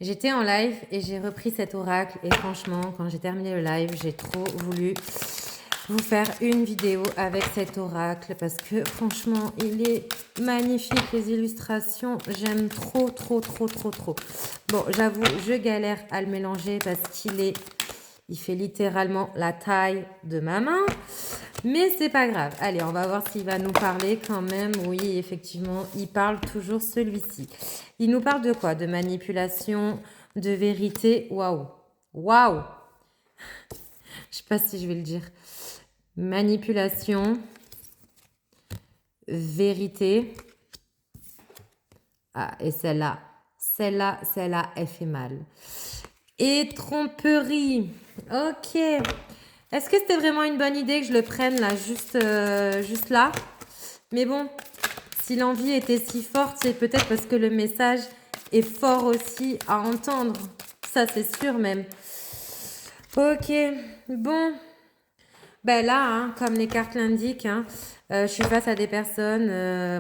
J'étais en live et j'ai repris cet oracle et franchement, quand j'ai terminé le live, j'ai trop voulu vous faire une vidéo avec cet oracle parce que franchement, il est magnifique, les illustrations, j'aime trop, trop, trop, trop, trop. Bon, j'avoue, je galère à le mélanger parce il fait littéralement la taille de ma main. Mais c'est pas grave. Allez, on va voir s'il va nous parler quand même. Oui, effectivement, il parle toujours celui-ci. Il nous parle de quoi? De manipulation, de vérité. Waouh. Waouh. Je sais pas si je vais le dire. Manipulation, vérité. Ah, et celle-là, elle fait mal. Et tromperie. Ok. Est-ce que c'était vraiment une bonne idée que je le prenne là, juste là? Mais bon, si l'envie était si forte, c'est peut-être parce que le message est fort aussi à entendre. Ça, c'est sûr même. Ok, bon. Ben là, hein, comme les cartes l'indiquent, hein, je suis face à des personnes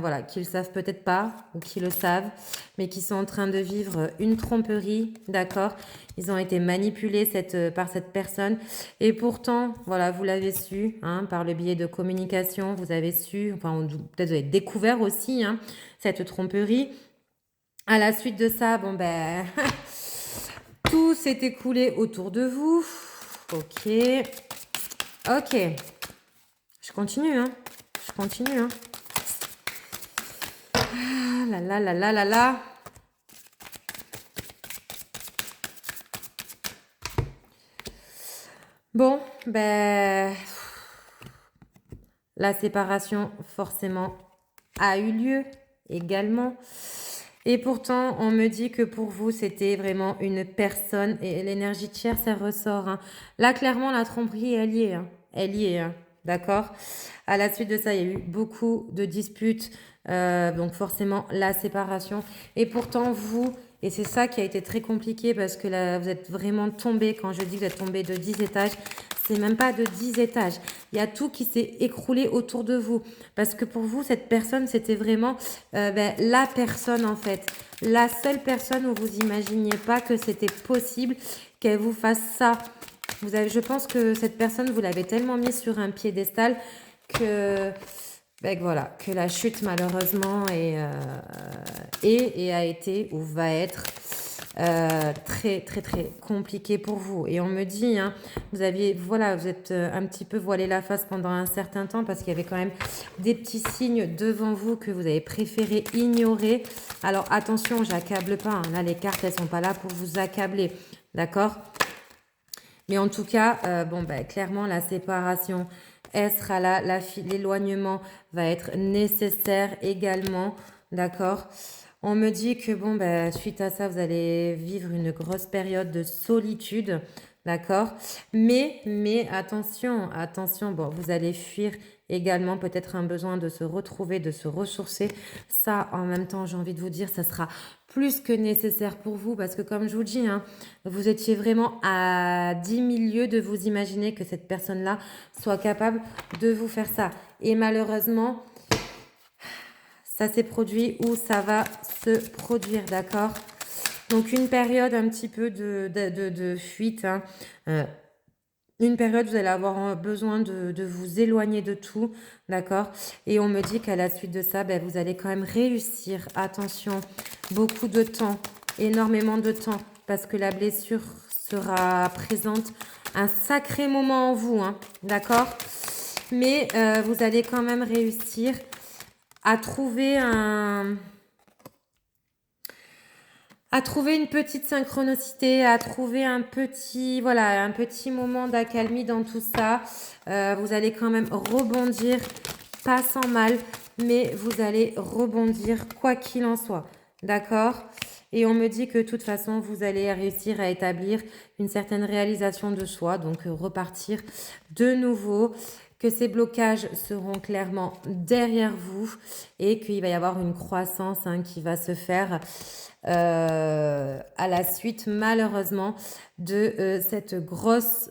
voilà, qui le savent peut-être pas ou qui le savent, mais qui sont en train de vivre une tromperie, d'accord? Ils ont été manipulés par cette personne et pourtant, voilà, vous l'avez su, hein, par le biais de communication, vous avez su, enfin peut-être vous avez découvert aussi hein, cette tromperie. À la suite de ça, bon ben, tout s'est écoulé autour de vous. Ok. Ok. Je continue, hein. Je continue, hein. Ah là là là là là là. Bon, ben... La séparation, forcément, a eu lieu également. Et pourtant, on me dit que pour vous, c'était vraiment une personne. Et l'énergie tiers, ça ressort. Hein. Là, clairement, la tromperie, elle y est. Hein. Elle y est. Hein. D'accord. À la suite de ça, il y a eu beaucoup de disputes. Donc forcément, la séparation. Et pourtant, vous... Et c'est ça qui a été très compliqué parce que là, vous êtes vraiment tombé. Quand je dis que vous êtes tombé de 10 étages, c'est même pas de 10 étages. Il y a tout qui s'est écroulé autour de vous. Parce que pour vous, cette personne, c'était vraiment la personne en fait. La seule personne où vous imaginiez pas que c'était possible qu'elle vous fasse ça. Je pense que cette personne, vous l'avez tellement mis sur un piédestal que... voilà, que la chute malheureusement a été ou va être très très très compliqué pour vous. Et on me dit, hein, vous êtes un petit peu voilé la face pendant un certain temps parce qu'il y avait quand même des petits signes devant vous que vous avez préféré ignorer. Alors attention, j'accable pas. Hein. Là, les cartes, elles sont pas là pour vous accabler, d'accord? Mais en tout cas, clairement, la séparation, elle sera là. L'éloignement va être nécessaire également, d'accord? On me dit que, suite à ça, vous allez vivre une grosse période de solitude, d'accord? Mais attention, bon, vous allez fuir également peut-être un besoin de se retrouver, de se ressourcer. Ça, en même temps, j'ai envie de vous dire, ça sera plus que nécessaire pour vous parce que comme je vous dis, hein, vous étiez vraiment à 10 000 lieues de vous imaginer que cette personne-là soit capable de vous faire ça. Et malheureusement, ça s'est produit ou ça va se produire, d'accord? Donc une période un petit peu de fuite, hein, une période, vous allez avoir besoin de vous éloigner de tout, d'accord? Et on me dit qu'à la suite de ça, vous allez quand même réussir. Attention, beaucoup de temps, énormément de temps, parce que la blessure sera présente un sacré moment en vous, hein, d'accord? Mais vous allez quand même réussir à trouver une petite synchronicité, à trouver un petit moment d'accalmie dans tout ça. Vous allez quand même rebondir, pas sans mal, mais vous allez rebondir quoi qu'il en soit. D'accord? Et on me dit que de toute façon, vous allez réussir à établir une certaine réalisation de soi, donc repartir de nouveau, que ces blocages seront clairement derrière vous et qu'il va y avoir une croissance hein, qui va se faire à la suite malheureusement de cette grosse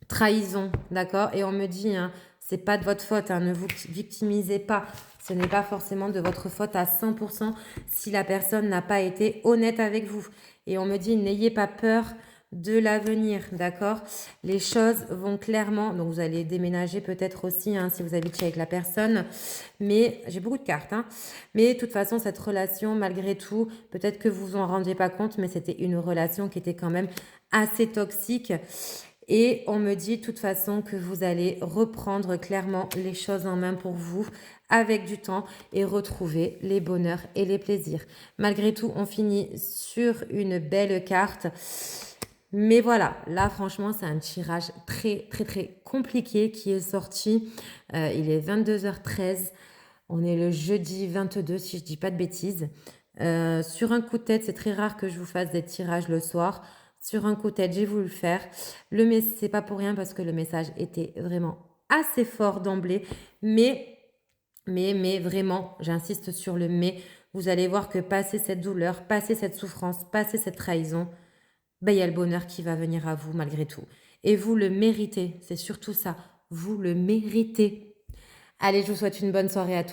trahison, d'accord? Et on me dit, hein, C'est pas de votre faute, hein, ne vous victimisez pas. Ce n'est pas forcément de votre faute à 100% si la personne n'a pas été honnête avec vous. Et on me dit, n'ayez pas peur de l'avenir, d'accord? Les choses vont clairement, donc vous allez déménager peut-être aussi, hein, si vous habitez avec la personne, mais j'ai beaucoup de cartes, hein, mais de toute façon, cette relation, malgré tout, peut-être que vous vous en rendiez pas compte, mais c'était une relation qui était quand même assez toxique. Et on me dit de toute façon que vous allez reprendre clairement les choses en main pour vous avec du temps et retrouver les bonheurs et les plaisirs. Malgré tout, on finit sur une belle carte. Mais voilà, là franchement, c'est un tirage très très très compliqué qui est sorti. Il est 22h13. On est le jeudi 22 si je dis pas de bêtises. Sur un coup de tête, c'est très rare que je vous fasse des tirages le soir. Sur un coup de tête, j'ai voulu le faire. C'est pas pour rien parce que le message était vraiment assez fort d'emblée. Mais vraiment, j'insiste sur le mais. Vous allez voir que passer cette douleur, passer cette souffrance, passer cette trahison, ben, il y a le bonheur qui va venir à vous malgré tout. Et vous le méritez, c'est surtout ça. Vous le méritez. Allez, je vous souhaite une bonne soirée à tous.